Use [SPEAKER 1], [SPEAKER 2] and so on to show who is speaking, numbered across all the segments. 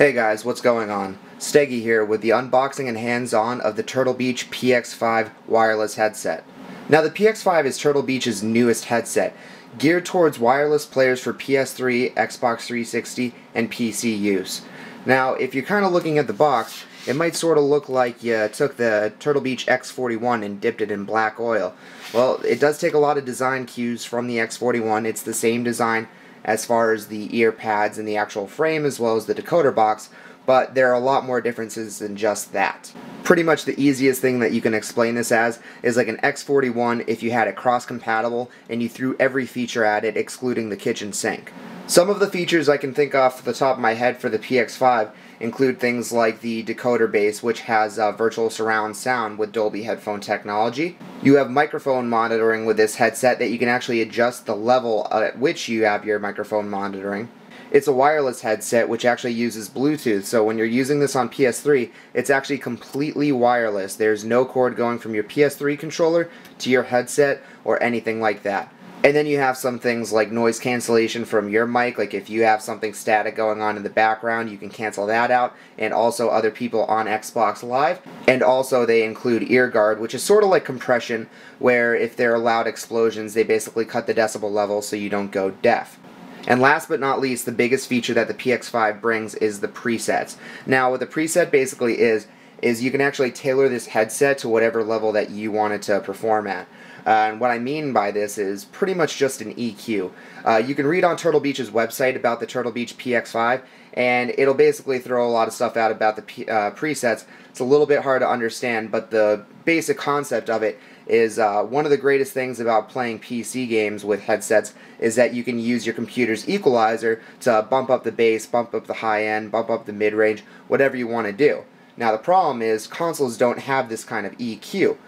[SPEAKER 1] Hey guys, what's going on? Steggy here with the unboxing and hands-on of the Turtle Beach PX5 wireless headset. Now the PX5 is Turtle Beach's newest headset, geared towards wireless players for PS3, Xbox 360, and PC use. Now if you're kind of looking at the box, it might sort of look like you took the Turtle Beach X41 and dipped it in black oil. Well, it does take a lot of design cues from the X41. It's the same design as far as the ear pads and the actual frame as well as the decoder box, but there are a lot more differences than just that. Pretty much the easiest thing that you can explain this as is like an X41 if you had it cross-compatible and you threw every feature at it excluding the kitchen sink. Some of the features I can think off the top of my head for the PX5 include things like the decoder base, which has virtual surround sound with Dolby headphone technology. You have microphone monitoring with this headset that you can actually adjust the level at which you have your microphone monitoring. It's a wireless headset which actually uses Bluetooth, so when you're using this on PS3, it's actually completely wireless. There's no cord going from your PS3 controller to your headset or anything like that. And then you have some things like noise cancellation from your mic, like if you have something static going on in the background, you can cancel that out, and also other people on Xbox Live. And also they include ear guard, which is sort of like compression, where if there are loud explosions, they basically cut the decibel level so you don't go deaf. And last but not least, the biggest feature that the PX5 brings is the presets. Now what the preset basically is you can actually tailor this headset to whatever level that you want it to perform at. And what I mean by this is pretty much just an EQ. You can read on Turtle Beach's website about the Turtle Beach PX5, and it'll basically throw a lot of stuff out about the presets. It's a little bit hard to understand, but the basic concept of it is one of the greatest things about playing PC games with headsets is that you can use your computer's equalizer to bump up the bass, bump up the high end, bump up the mid-range, whatever you want to do. Now the problem is consoles don't have this kind of EQ.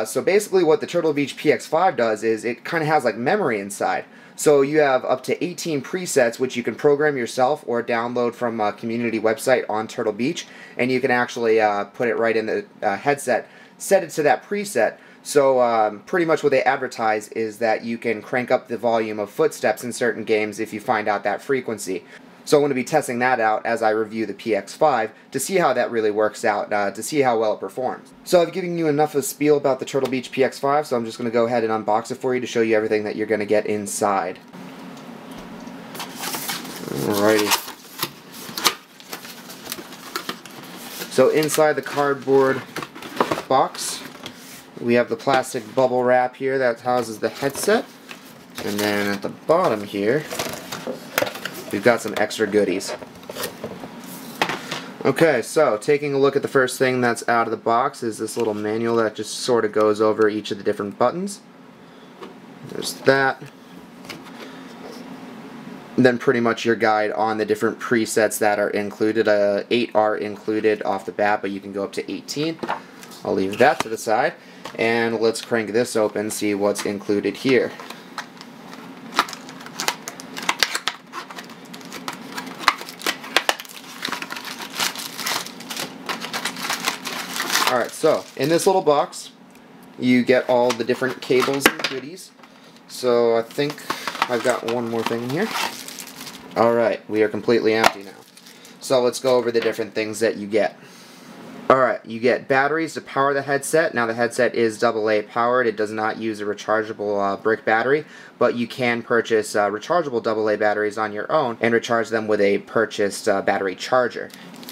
[SPEAKER 1] So basically what the Turtle Beach PX5 does is it kind of has like memory inside. So you have up to 18 presets which you can program yourself or download from a community website on Turtle Beach, and you can actually put it right in the headset, set it to that preset. So pretty much what they advertise is that you can crank up the volume of footsteps in certain games if you find out that frequency. So I'm going to be testing that out as I review the PX5 to see how that really works out, to see how well it performs. So I've given you enough of a spiel about the Turtle Beach PX5, so I'm just going to go ahead and unbox it for you to show you everything that you're going to get inside. Alrighty. So inside the cardboard box, we have the plastic bubble wrap here that houses the headset, and then at the bottom here we've got some extra goodies. Okay, so taking a look at the first thing that's out of the box is this little manual that just sort of goes over each of the different buttons. There's that. And then pretty much your guide on the different presets that are included. 8 are included off the bat, but you can go up to 18. I'll leave that to the side. And let's crank this open, see what's included here. Alright, so in this little box you get all the different cables and goodies. So I think I've got one more thing in here. Alright, we are completely empty now. So let's go over the different things that you get. Alright, you get batteries to power the headset. Now the headset is AA powered. It does not use a rechargeable brick battery, but you can purchase rechargeable AA batteries on your own and recharge them with a purchased battery charger.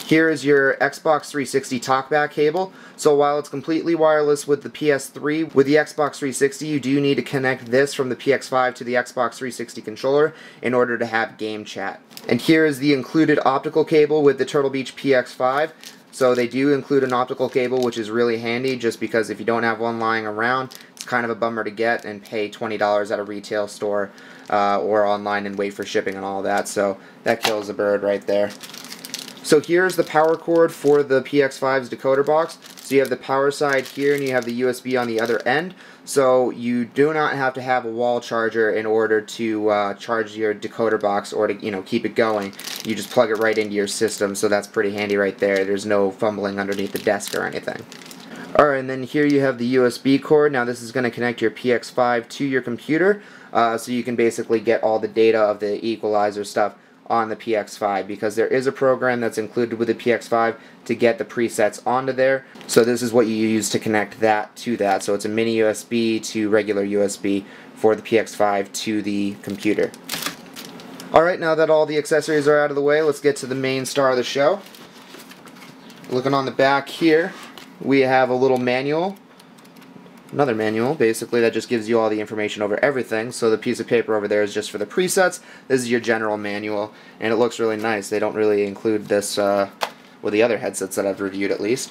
[SPEAKER 1] Here is your Xbox 360 talkback cable. So while it's completely wireless with the PS3, with the Xbox 360 you do need to connect this from the PX5 to the Xbox 360 controller in order to have game chat. And here is the included optical cable with the Turtle Beach PX5. So they do include an optical cable, which is really handy just because if you don't have one lying around, it's kind of a bummer to get and pay $20 at a retail store or online and wait for shipping and all that. So that kills a bird right there. So here's the power cord for the PX5's decoder box. So you have the power side here and you have the USB on the other end. So you do not have to have a wall charger in order to charge your decoder box or to keep it going. You just plug it right into your system, so that's pretty handy right there. There's no fumbling underneath the desk or anything. Alright, and then here you have the USB cord. Now this is going to connect your PX5 to your computer, so you can basically get all the data of the equalizer stuff on the PX5, because there is a program that's included with the PX5 to get the presets onto there. So this is what you use to connect that to that. So it's a mini USB to regular USB for the PX5 to the computer. Alright, now that all the accessories are out of the way, let's get to the main star of the show. Looking on the back here, we have a little manual. Another manual, basically, that just gives you all the information over everything. So the piece of paper over there is just for the presets. This is your general manual, and it looks really nice. They don't really include this with the other headsets that I've reviewed, at least.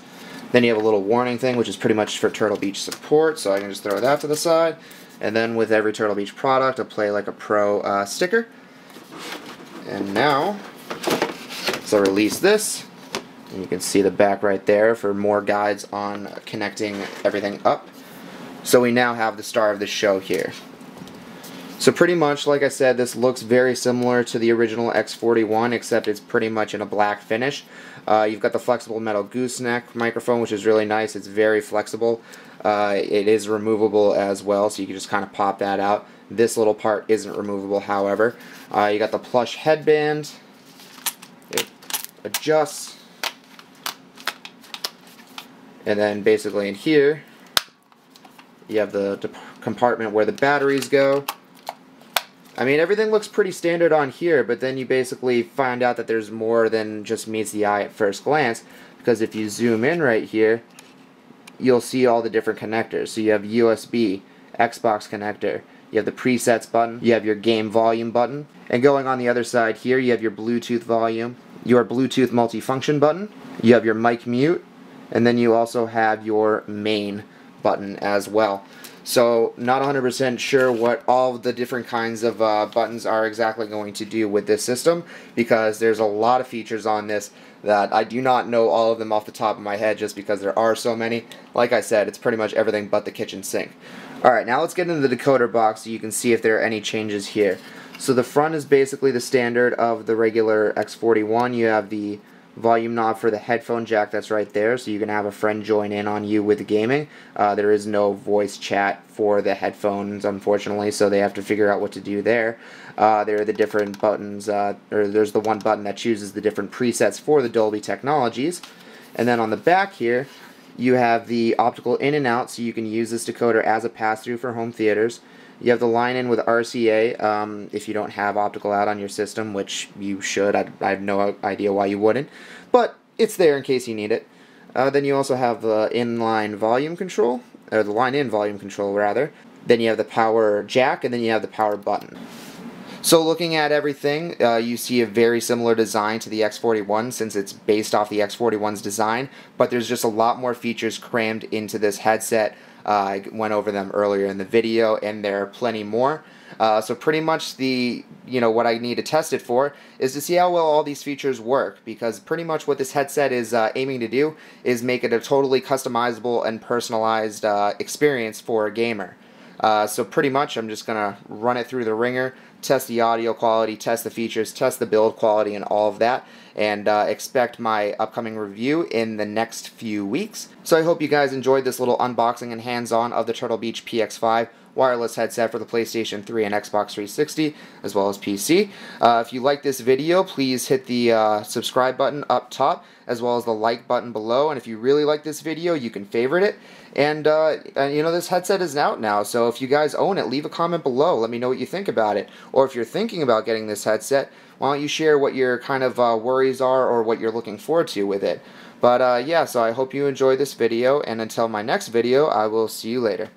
[SPEAKER 1] Then you have a little warning thing, which is pretty much for Turtle Beach support, so I can just throw that to the side. And then with every Turtle Beach product, a Play Like a Pro sticker. And now, so release this. And you can see the back right there for more guides on connecting everything up. So we now have the star of the show here. So pretty much, like I said, this looks very similar to the original X41, except it's pretty much in a black finish. You've got the flexible metal gooseneck microphone, which is really nice. It's very flexible. It is removable as well, so you can just kind of pop that out. This little part isn't removable, however. You got the plush headband. It adjusts. And then basically in here, you have the compartment where the batteries go. I mean, everything looks pretty standard on here, but then you basically find out that there's more than just meets the eye at first glance, because if you zoom in right here, you'll see all the different connectors. So you have USB, Xbox connector, you have the presets button, you have your game volume button, and going on the other side here, you have your Bluetooth volume, your Bluetooth multifunction button, you have your mic mute, and then you also have your main button as well. So not 100% sure what all of the different kinds of buttons are exactly going to do with this system, because there's a lot of features on this that I do not know all of them off the top of my head, just because there are so many. Like I said, it's pretty much everything but the kitchen sink. Alright, now let's get into the decoder box so you can see if there are any changes here. So the front is basically the standard of the regular X41. You have the volume knob for the headphone jack that's right there, so you can have a friend join in on you with the gaming. There is no voice chat for the headphones, unfortunately, so they have to figure out what to do there. There are the different buttons, or there's the one button that chooses the different presets for the Dolby technologies. And then on the back here, you have the optical in and out, so you can use this decoder as a pass-through for home theaters. You have the line in with RCA if you don't have optical out on your system, which you should. I have no idea why you wouldn't, but it's there in case you need it. Then you also have the inline volume control, or the line-in volume control rather. Then you have the power jack, and then you have the power button. So looking at everything, you see a very similar design to the X41, since it's based off the X41's design, but there's just a lot more features crammed into this headset. I went over them earlier in the video, and there are plenty more. So pretty much what I need to test it for is to see how well all these features work, because pretty much what this headset is aiming to do is make it a totally customizable and personalized experience for a gamer. So pretty much I'm just going to run it through the ringer, test the audio quality, test the features, test the build quality and all of that, and expect my upcoming review in the next few weeks. So I hope you guys enjoyed this little unboxing and hands-on of the Turtle Beach PX5 wireless headset for the PlayStation 3 and Xbox 360, as well as PC. If you like this video, please hit the subscribe button up top, as well as the like button below, and if you really like this video, you can favorite it. And this headset is out now, so if you guys own it, leave a comment below. Let me know what you think about it. Or if you're thinking about getting this headset, why don't you share what your kind of worries are, or what you're looking forward to with it. But yeah, so I hope you enjoyed this video, and until my next video, I will see you later.